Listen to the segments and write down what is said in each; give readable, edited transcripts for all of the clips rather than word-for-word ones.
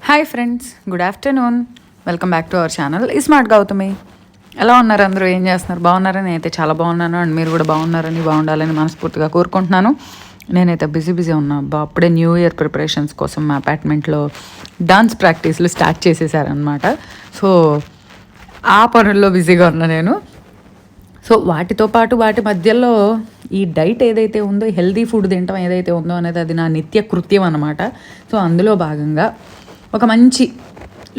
Hi friends, good afternoon. Welcome back to our channel smart Gautami. ఎలా ఉన్నారు అందరూ? ఏం చేస్తున్నారు? బాగున్నారని అయితే చాలా బాగున్నాను. అండ్ మీరు కూడా బాగున్నారని, బాగుండాలని మనస్ఫూర్తిగా కోరుకుంటున్నాను. నేనైతే బిజీ ఉన్నా. అప్పుడే న్యూ ఇయర్ ప్రిపరేషన్స్ కోసం మా అపార్ట్మెంట్లో డాన్స్ ప్రాక్టీస్లు స్టార్ట్ చేసేసారనమాట. సో ఆ పనుల్లో బిజీగా ఉన్నా నేను. సో వాటితో పాటు వాటి మధ్యలో ఈ డైట్ ఏదైతే ఉందో, హెల్దీ ఫుడ్ తినటం ఏదైతే ఉందో అనేది అది నా నిత్య కృత్యం అనమాట. సో అందులో భాగంగా ఒక మంచి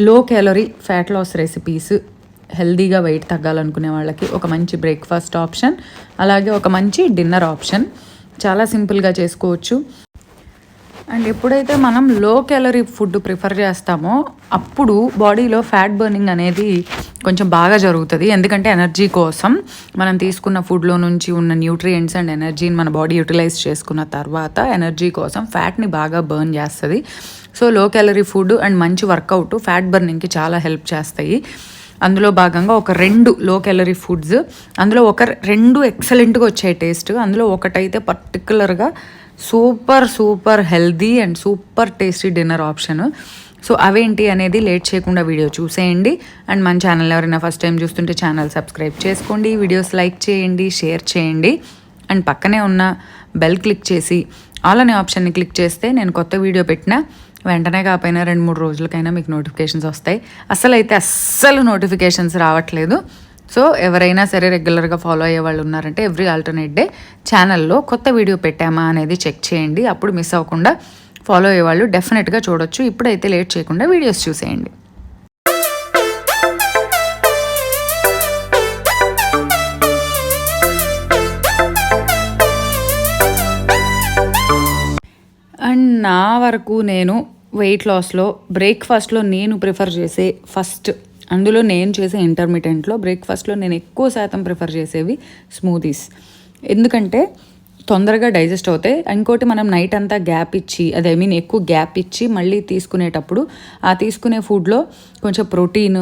low calorie fat loss recipes, హెల్దీగా వెయిట్ తగ్గాలనుకునే వాళ్ళకి ఒక మంచి బ్రేక్ఫాస్ట్ ఆప్షన్, అలాగే ఒక మంచి డిన్నర్ ఆప్షన్. చాలా సింపుల్గా చేసుకోవచ్చు. అండ్ ఎప్పుడైతే మనం లో క్యాలరీ ఫుడ్ ప్రిఫర్ చేస్తామో అప్పుడు బాడీలో ఫ్యాట్ బర్నింగ్ అనేది కొంచెం బాగా జరుగుతుంది. ఎందుకంటే ఎనర్జీ కోసం మనం తీసుకున్న ఫుడ్లో నుంచి ఉన్న న్యూట్రియంట్స్ అండ్ ఎనర్జీని మన బాడీ యూటిలైజ్ చేసుకున్న తర్వాత ఎనర్జీ కోసం ఫ్యాట్ని బాగా బర్న్ చేస్తుంది. So low calorie food and మంచి వర్కౌట్ ఫ్యాట్ బర్నింగ్కి చాలా హెల్ప్ చేస్తాయి. అందులో భాగంగా ఒక 2 లో క్యాలరీ ఫుడ్స్, అందులో ఒక 2 ఎక్సలెంట్గా వచ్చాయి టేస్ట్. అందులో ఒకటైతే పర్టికులర్గా super healthy and super tasty dinner option. So అవేంటి అనేది లేట్ చేయకుండా వీడియో చూసేయండి. అండ్ మన ఛానల్ ఎవరైనా ఫస్ట్ టైం చూస్తుంటే ఛానల్ సబ్స్క్రైబ్ చేసుకోండి, వీడియోస్ లైక్ చేయండి, షేర్ చేయండి. అండ్ పక్కనే ఉన్న బెల్ క్లిక్ చేసి ఆల్ అనే ఆప్షన్ని క్లిక్ చేస్తే నేను కొత్త వీడియో పెట్టినా వెంటనే కాకపోయినా 2-3 రోజులకైనా మీకు నోటిఫికేషన్స్ వస్తాయి. అస్సలు నోటిఫికేషన్స్ రావట్లేదు. సో ఎవరైనా సరే రెగ్యులర్గా ఫాలో అయ్యే వాళ్ళు ఉన్నారంటే ఎవ్రీ ఆల్టర్నేట్ డే ఛానల్లో కొత్త వీడియో పెట్టామా అనేది చెక్ చేయండి. అప్పుడు మిస్ అవ్వకుండా ఫాలో అయ్యేవాళ్ళు డెఫినెట్గా చూడొచ్చు. ఇప్పుడైతే లేట్ చేయకుండా వీడియోస్ చూసేయండి. అండ్ నా వరకు నేను వెయిట్ లాస్లో బ్రేక్ఫాస్ట్లో నేను ప్రిఫర్ చేసే అందులో నేను చేసే ఇంటర్మీడియట్లో బ్రేక్ఫాస్ట్లో నేను ఎక్కువ శాతం ప్రిఫర్ చేసేవి స్మూదీస్. ఎందుకంటే తొందరగా డైజెస్ట్ అవుతాయి. ఇంకోటి మనం నైట్ అంతా గ్యాప్ ఇచ్చి ఎక్కువ గ్యాప్ ఇచ్చి మళ్ళీ తీసుకునేటప్పుడు ఆ తీసుకునే ఫుడ్లో కొంచెం ప్రోటీన్,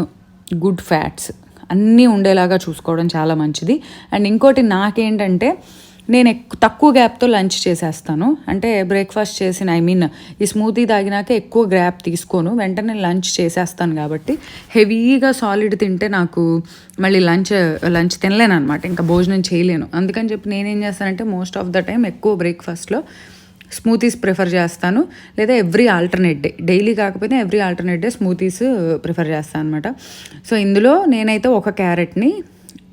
గుడ్ ఫ్యాట్స్ అన్నీ ఉండేలాగా చూసుకోవడం చాలా మంచిది. అండ్ ఇంకోటి నాకేంటంటే నేను తక్కువ గ్యాప్తో లంచ్ చేసేస్తాను. అంటే బ్రేక్ఫాస్ట్ చేసిన ఈ స్మూతీ తాగినాక ఎక్కువ గ్యాప్ తీసుకోను, వెంటనే లంచ్ చేసేస్తాను. కాబట్టి హెవీగా సాలిడ్ తింటే నాకు మళ్ళీ లంచ్ తినలేను అనమాట, ఇంకా భోజనం చేయలేను. అందుకని చెప్పి నేనేం చేస్తానంటే మోస్ట్ ఆఫ్ ద టైం ఎక్కువ బ్రేక్ఫాస్ట్లో స్మూతీస్ ప్రిఫర్ చేస్తాను, లేదా ఎవ్రీ ఆల్టర్నేట్ డే, డైలీ కాకపోతే every alternate day smoothies prefer చేస్తాను అనమాట. సో ఇందులో నేనైతే ఒక క్యారెట్ని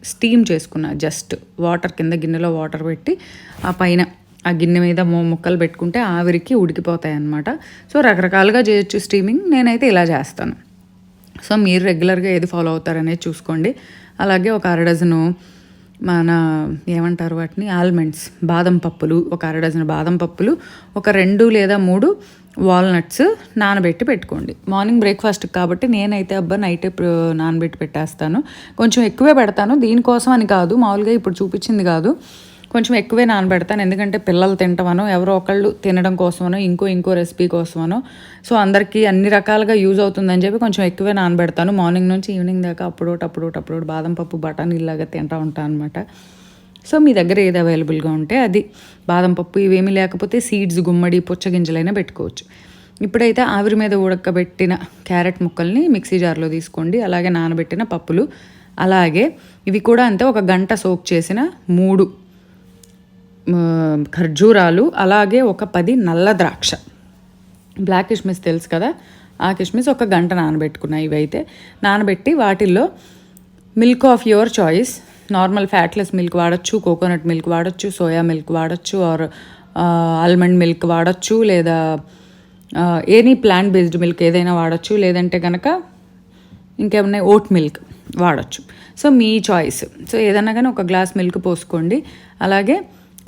స్టీమ్ చేసుకున్నా. జస్ట్ వాటర్ కింద గిన్నెలో వాటర్ పెట్టి ఆ పైన ఆ గిన్నె మీద ముక్కలు పెట్టుకుంటే ఆవిరికి ఉడికిపోతాయి అన్నమాట. సో రకరకాలుగా చేయొచ్చు స్టీమింగ్. నేనైతే ఇలా చేస్తాను. సో మీరు రెగ్యులర్గా ఏది ఫాలో అవుతారనేది చూసుకోండి. అలాగే ఒక 1/2 డజను ఏమంటారు వాటిని, ఆల్మండ్స్, బాదం పప్పులు, ఒక 1/2 డజను బాదం పప్పులు, ఒక 2 లేదా 3 వాల్నట్స్ నానబెట్టి పెట్టుకోండి. మార్నింగ్ బ్రేక్ఫాస్ట్ కాబట్టి నేనైతే నైటే నానబెట్టి పెట్టేస్తాను. కొంచెం ఎక్కువే పెడతాను, దీనికోసం అని కాదు, మామూలుగా ఇప్పుడు చూపించింది కాదు, కొంచెం ఎక్కువే నానబెడతాను. ఎందుకంటే పిల్లలు తింటామనో, ఎవరో ఒకళ్ళు తినడం కోసమనో, ఇంకో రెసిపీ కోసమనో, సో అందరికీ అన్ని రకాలుగా యూజ్ అవుతుందని చెప్పి కొంచెం ఎక్కువే నానబెడతాను. మార్నింగ్ నుంచి ఈవినింగ్ దాకా అప్పుడోటి బాదం పప్పు బఠానీలాగా తింటూ ఉంటాను అనమాట. సో మీ దగ్గర ఏది అవైలబుల్గా ఉంటే అది. బాదం పప్పు ఇవేమీ లేకపోతే సీడ్స్, గుమ్మడి, పుచ్చగింజలైనా పెట్టుకోవచ్చు. ఇప్పుడైతే ఆవిరి మీద ఉడకబెట్టిన క్యారెట్ ముక్కల్ని మిక్సీ జార్లో తీసుకోండి. అలాగే నానబెట్టిన పప్పులు, అలాగే ఇవి కూడా అంతే, ఒక గంట సోక్ చేసిన 3 ఖర్జూరాలు, అలాగే ఒక 10 నల్ల ద్రాక్ష, బ్లాక్ కిష్మిస్ తెలుసు కదా, ఆ కిష్మిస్ ఒక గంట నానబెట్టుకున్నాయి. ఇవైతే నానబెట్టి వాటిల్లో milk of your choice, normal fatless milk వాడచ్చు, కోకోనట్ మిల్క్ వాడచ్చు, సోయా మిల్క్ వాడచ్చు, ఆర్ ఆల్మండ్ మిల్క్ వాడచ్చు, లేదా ఎనీ ప్లాంట్ బేస్డ్ మిల్క్ ఏదైనా వాడచ్చు. లేదంటే కనుక ఇంకేమున్నాయి, ఓట్ మిల్క్ వాడచ్చు. సో మీ చాయిస్. సో ఏదన్నా కానీ ఒక గ్లాస్ మిల్క్ పోసుకోండి. అలాగే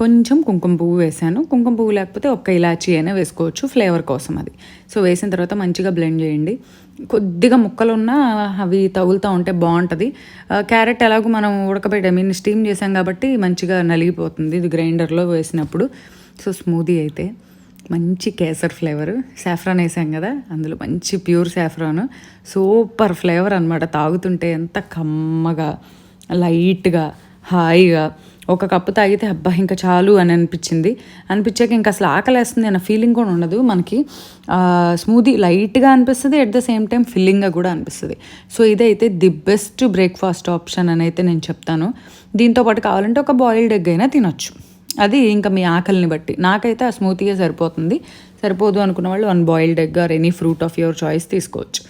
కొంచెం కుంకుమ పువ్వు వేసాను. కుంకుమ పువ్వు లేకపోతే ఒక్క ఇలాచీ అయినా వేసుకోవచ్చు, ఫ్లేవర్ కోసం అది. సో వేసిన తర్వాత మంచిగా బ్లెండ్ చేయండి. కొద్దిగా ముక్కలున్నా అవి తగులుతూ ఉంటే బాగుంటుంది. క్యారెట్ ఎలాగో మనం స్టీమ్ చేసాం కాబట్టి మంచిగా నలిగిపోతుంది ఇది గ్రైండర్లో వేసినప్పుడు. సో స్మూదీ అయితే మంచి కేసర్ ఫ్లేవర్, సాఫ్రాన్ వేసాం కదా, అందులో మంచి ప్యూర్ సాఫ్రాన్, సూపర్ ఫ్లేవర్ అనమాట. తాగుతుంటే ఎంత కమ్మగా, లైట్గా, హాయిగా ఒక కప్పు తాగితే అబ్బా ఇంకా చాలు అని అనిపించాక ఇంకా అసలు ఆకలేస్తుంది అన్న ఫీలింగ్ కూడా ఉండదు మనకి. స్మూదీ లైట్గా అనిపిస్తుంది, ఎట్ ద సేమ్ టైం ఫిల్లింగ్గా కూడా అనిపిస్తుంది. సో ఇదైతే ది బెస్ట్ బ్రేక్ఫాస్ట్ ఆప్షన్ అని అయితే నేను చెప్తాను. దీంతోపాటు కావాలంటే ఒక బాయిల్డ్ ఎగ్ అయినా తినొచ్చు, అది ఇంకా మీ ఆకలిని బట్టి. నాకైతే ఆ స్మూతీగా సరిపోతుంది. సరిపోదు అనుకున్న వాళ్ళు 1 boiled egg or any fruit of your choice తీసుకోవచ్చు.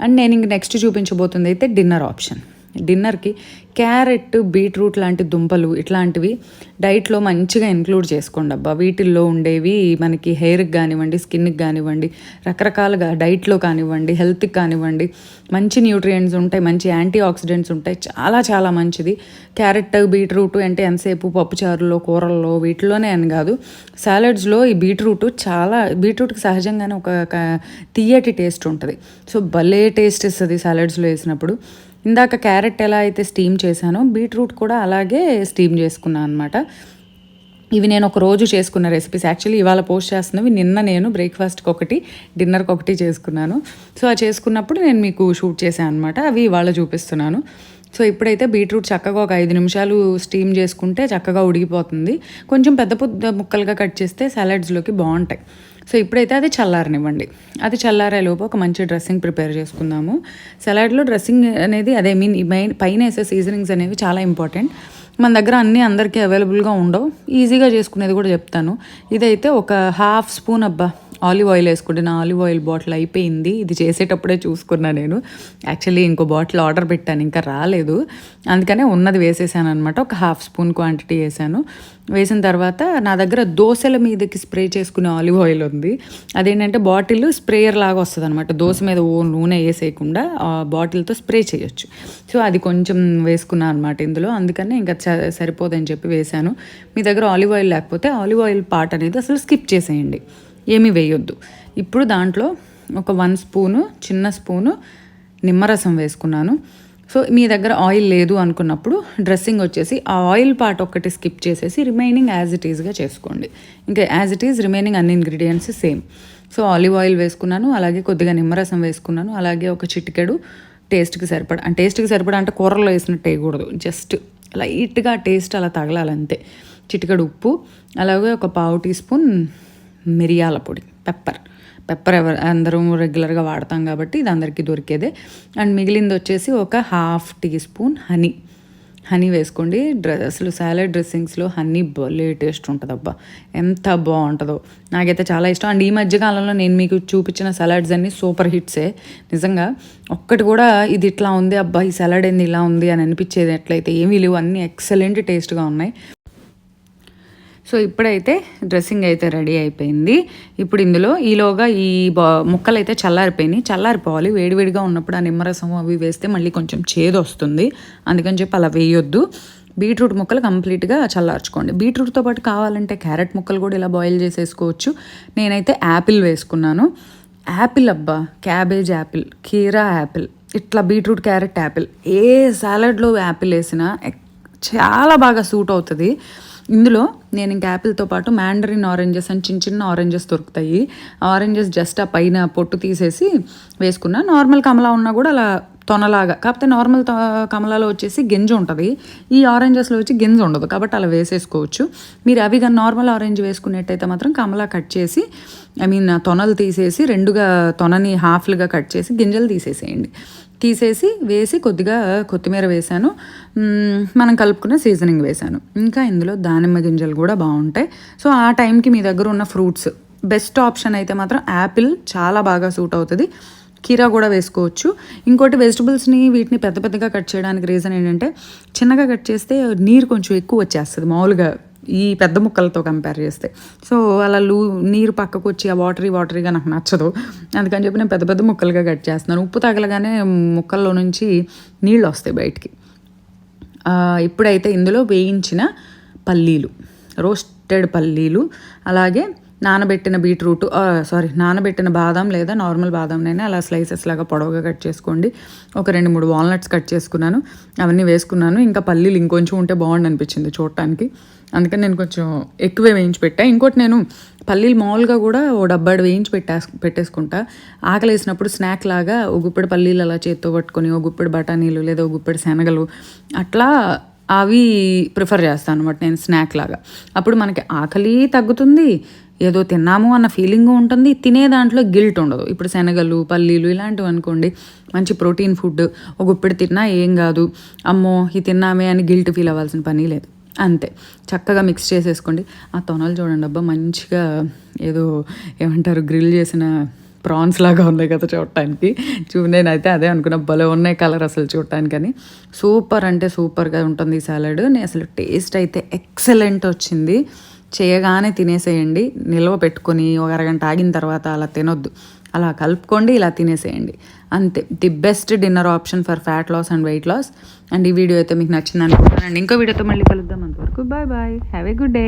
అండ్ నేను ఇంక నెక్స్ట్ చూపించబోతుంది అయితే డిన్నర్ ఆప్షన్. డిన్నర్కి క్యారెట్, బీట్రూట్ లాంటి దుంపలు ఇట్లాంటివి డైట్లో మంచిగా ఇంక్లూడ్ చేసుకోండి అబ్బా. వీటిల్లో ఉండేవి మనకి హెయిర్కి కానివ్వండి, స్కిన్కి కానివ్వండి, రకరకాలుగా డైట్లో కానివ్వండి, హెల్త్కి కానివ్వండి మంచి న్యూట్రియంట్స్ ఉంటాయి, మంచి యాంటీ ఆక్సిడెంట్స్ ఉంటాయి. చాలా చాలా మంచిది. క్యారెట్, బీట్రూట్ అంటే ఎంతసేపు పప్పుచారులో, కూరల్లో వీటిలోనే అని కాదు, సాలడ్స్లో ఈ బీట్రూట్కి సహజంగానే ఒక తియ్యటి టేస్ట్ ఉంటుంది. సో భలే టేస్ట్ ఇస్తుంది సాలడ్స్లో వేసినప్పుడు. ఇందాక క్యారెట్ ఎలా అయితే స్టీమ్ చేశానో బీట్రూట్ కూడా అలాగే స్టీమ్ చేసుకున్నాను అనమాట. ఇవి నేను ఒక రోజు చేసుకున్న రెసిపీస్. యాక్చువల్లీ ఇవాళ పోస్ట్ చేస్తున్నవి నిన్న నేను బ్రేక్ఫాస్ట్కి ఒకటి, డిన్నర్కి ఒకటి చేసుకున్నాను. సో ఆ చేసుకున్నప్పుడు నేను మీకు షూట్ చేశాను అనమాట. అవి ఇవాళ చూపిస్తున్నాను. సో ఇప్పుడైతే బీట్రూట్ చక్కగా ఒక 5 నిమిషాలు స్టీమ్ చేసుకుంటే చక్కగా ఉడికిపోతుంది. కొంచెం పెద్ద ముక్కలుగా కట్ చేస్తే సలాడ్స్లోకి బాగుంటాయి. సో ఇప్పుడైతే అది చల్లారనివ్వండి. అది చల్లారేలోపు ఒక మంచి డ్రెస్సింగ్ ప్రిపేర్ చేసుకుందాము. సలాడ్లో డ్రెస్సింగ్ అనేది పైన వేసే సీజనింగ్స్ అనేవి చాలా ఇంపార్టెంట్. మన దగ్గర అన్నీ అందరికీ అవైలబుల్గా ఉండవు, ఈజీగా చేసుకునేది కూడా చెప్తాను. ఇదైతే ఒక 1/2 స్పూన్ ఆలివ్ ఆయిల్ వేసుకుంటే, నా ఆలివ్ ఆయిల్ బాటిల్ అయిపోయింది. ఇది చేసేటప్పుడే చూసుకున్నా నేను. యాక్చువల్లీ ఇంకో బాటిల్ ఆర్డర్ పెట్టాను, ఇంకా రాలేదు, అందుకనే ఉన్నది వేసేసాను అనమాట. ఒక 1/2 స్పూన్ క్వాంటిటీ వేసాను. వేసిన తర్వాత నా దగ్గర దోశల మీదకి స్ప్రే చేసుకునే ఆలివ్ ఆయిల్ ఉంది. అదేంటంటే బాటిల్ స్ప్రేయర్ లాగా వస్తుంది అనమాట. దోశ మీద నూనె వేసేయకుండా ఆ బాటిల్తో స్ప్రే చేయొచ్చు. సో అది కొంచెం వేసుకున్నాను అనమాట ఇందులో, అందుకనే ఇంకా సరిపోదని చెప్పి వేసాను. మీ దగ్గర ఆలివ్ ఆయిల్ లేకపోతే ఆలివ్ ఆయిల్ పార్ట్ అనేది అసలు స్కిప్ చేసేయండి, ఏమీ వేయొద్దు. ఇప్పుడు దాంట్లో ఒక 1 స్పూను, చిన్న స్పూను నిమ్మరసం వేసుకున్నాను. సో మీ దగ్గర ఆయిల్ లేదు అనుకున్నప్పుడు డ్రెస్సింగ్ వచ్చేసి ఆ ఆయిల్ పార్ట్ ఒక్కటి స్కిప్ చేసేసి రిమైనింగ్ యాజ్ ఇట్ ఈస్గా చేసుకోండి. ఇంకా యాజ్ ఇట్ ఈజ్ రిమైనింగ్ అన్ని ingredients same. So olive oil వేసుకున్నాను, అలాగే కొద్దిగా నిమ్మరసం వేసుకున్నాను, అలాగే ఒక చిటికెడు టేస్ట్కి సరిపడా అంటే కూరలో వేసినట్టు వేయకూడదు, జస్ట్ లైట్గా టేస్ట్ అలా తగలాలంతే. చిటికెడు ఉప్పు, అలాగే ఒక 1/2 టీ స్పూన్ మిరియాల పొడి, పెప్పర్ అందరూ రెగ్యులర్గా వాడతాం కాబట్టి ఇది అందరికీ దొరికేదే. అండ్ మిగిలింది వచ్చేసి ఒక 1/2 టీ స్పూన్ హనీ వేసుకోండి. అసలు సాలడ్ డ్రెస్సింగ్స్లో హనీ భలే టేస్ట్ ఉంటుంది అబ్బా, ఎంత బాగుంటుందో, నాకైతే చాలా ఇష్టం. అండ్ ఈ మధ్యకాలంలో నేను మీకు చూపించిన సలాడ్స్ అన్నీ సూపర్ హిట్సే నిజంగా. ఒక్కటి కూడా ఇది ఇట్లా ఉంది అబ్బా, ఈ సలాడ్ ఏంది ఇలా ఉంది అని అనిపించేది ఎట్లయితే ఏమీ లేవు, అన్నీ ఎక్సలెంట్ టేస్ట్గా ఉన్నాయి. సో ఇప్పుడైతే డ్రెస్సింగ్ అయితే రెడీ అయిపోయింది. ఇప్పుడు ఇందులో ఈలోగా ఈ ముక్కలు అయితే చల్లారిపోవాలి. వేడివేడిగా ఉన్నప్పుడు ఆ నిమ్మరసం అవి వేస్తే మళ్ళీ కొంచెం చేదు వస్తుంది, అందుకని చెప్పి అలా వేయొద్దు. బీట్రూట్ ముక్కలు కంప్లీట్గా చల్లార్చుకోండి. బీట్రూట్తో పాటు కావాలంటే క్యారెట్ ముక్కలు కూడా ఇలా బాయిల్ చేసేసుకోవచ్చు. నేనైతే యాపిల్ వేసుకున్నాను. యాపిల్ అబ్బా, క్యాబేజ్ యాపిల్, కీరా యాపిల్, ఇట్లా బీట్రూట్, క్యారెట్, యాపిల్, ఏ సాలడ్లో యాపిల్ వేసినా చాలా బాగా సూట్ అవుతుంది. ఇందులో నేను ఇంకా యాపిల్తో పాటు మ్యాండరిన్ ఆరెంజెస్ అని చిన్న ఆరెంజెస్ దొరుకుతాయి. ఆరెంజెస్ జస్ట్ ఆ పైన పొట్టు తీసేసి వేసుకున్నా. నార్మల్ కమలా ఉన్నా కూడా అలా తొనలాగా, కాకపోతే నార్మల్ కమలాలో వచ్చేసి గింజ ఉంటుంది, ఈ ఆరెంజెస్లో వచ్చి గింజ ఉండదు, కాబట్టి అలా వేసేసుకోవచ్చు. మీరు అవి కానీ నార్మల్ ఆరెంజ్ వేసుకున్నట్టయితే మాత్రం కమలా కట్ చేసి తొనలు తీసేసి రెండుగా, తొనని హాఫ్లుగా కట్ చేసి గింజలు తీసేసి వేసి కొద్దిగా కొత్తిమీర వేసాను, మనం కలుపుకున్న సీజనింగ్ వేసాను. ఇంకా ఇందులో దానిమ్మ గింజలు కూడా బాగుంటాయి. సో ఆ టైంకి మీ దగ్గర ఉన్న ఫ్రూట్స్ బెస్ట్ ఆప్షన్ అయితే మాత్రం యాపిల్ చాలా బాగా సూట్ అవుతుంది. కీరా కూడా వేసుకోవచ్చు. ఇంకోటి వెజిటబుల్స్ని వీటిని పెద్దగా కట్ చేయడానికి రీజన్ ఏంటంటే చిన్నగా కట్ చేస్తే నీరు కొంచెం ఎక్కువ వచ్చేస్తుంది మామూలుగా ఈ పెద్ద ముక్కలతో కంపేర్ చేస్తే. సో అలా నీరు పక్కకు వచ్చి ఆ వాటరీగా నాకు నచ్చదు, అందుకని చెప్పి నేను పెద్ద ముక్కలుగా కట్ చేస్తున్నాను. ఉప్పు తగలగానే ముక్కల్లో నుంచి నీళ్ళు వస్తాయి బయటికి. ఇప్పుడైతే ఇందులో వేయించిన రోస్టెడ్ పల్లీలు, అలాగే నానబెట్టిన బాదం లేదా నార్మల్ బాదంనైనా అలా స్లైసెస్ లాగా పొడవుగా కట్ చేసుకోండి. ఒక 2-3 వాల్నట్స్ కట్ చేసుకున్నాను, అవన్నీ వేసుకున్నాను. ఇంకా పల్లీలు ఇంకొంచెం ఉంటే బాగుండు అనిపించింది చూడటానికి, అందుకని నేను కొంచెం ఎక్కువే వేయించి పెట్టా. ఇంకోటి నేను పల్లీలు మామూలుగా కూడా ఓ డబ్బాడు వేయించి పెట్టేసుకుంటా. ఆకలి వేసినప్పుడు స్నాక్ లాగా ఓ గుప్పెడు పల్లీలు అలా చేత్తో పట్టుకొని, ఓ గుప్పెడు బఠానీలు లేదా ఓ గుప్పెడు శనగలు అట్లా అవి ప్రిఫర్ చేస్తాను అనమాట నేను స్నాక్ లాగా. అప్పుడు మనకి ఆకలి తగ్గుతుంది, ఏదో తిన్నాము అన్న ఫీలింగ్ ఉంటుంది, తినే దాంట్లో గిల్ట్ ఉండదు. ఇప్పుడు శనగలు, పల్లీలు ఇలాంటివి అనుకోండి, మంచి ప్రోటీన్ ఫుడ్, ఒక గుప్పెడు తిన్నా ఏం కాదు, అమ్మో ఇది తిన్నామే అని గిల్ట్ ఫీల్ అవ్వాల్సిన పని లేదు. అంతే, చక్కగా మిక్స్ చేసేసుకోండి. ఆ తొనలు చూడండి అబ్బా, మంచిగా ఏదో ఏమంటారు గ్రిల్ చేసిన ప్రాన్స్ లాగా ఉన్నాయి కదా చూడటానికి. నేనైతే అదే అనుకున్నా, భలే ఉన్నాయి కలర్ అసలు చూడటానికని. సూపర్ అంటే సూపర్గా ఉంటుంది ఈ సాలడ్. అసలు టేస్ట్ అయితే ఎక్సలెంట్ వచ్చింది. చేయగానే తినేసేయండి, నిల్వ పెట్టుకొని ఒక అరగంట ఆగిన తర్వాత అలా తినొద్దు, అలా కలుపుకోండి, ఇలా తినేసేయండి. అంతే, the best dinner option for fat loss and weight loss. And ఈ వీడియో అయితే మీకు నచ్చింది అనుకుంటున్నానండి. ఇంకో వీడియోతో మళ్ళీ కలుద్దాం. అంతవరకు bye bye, have a good day.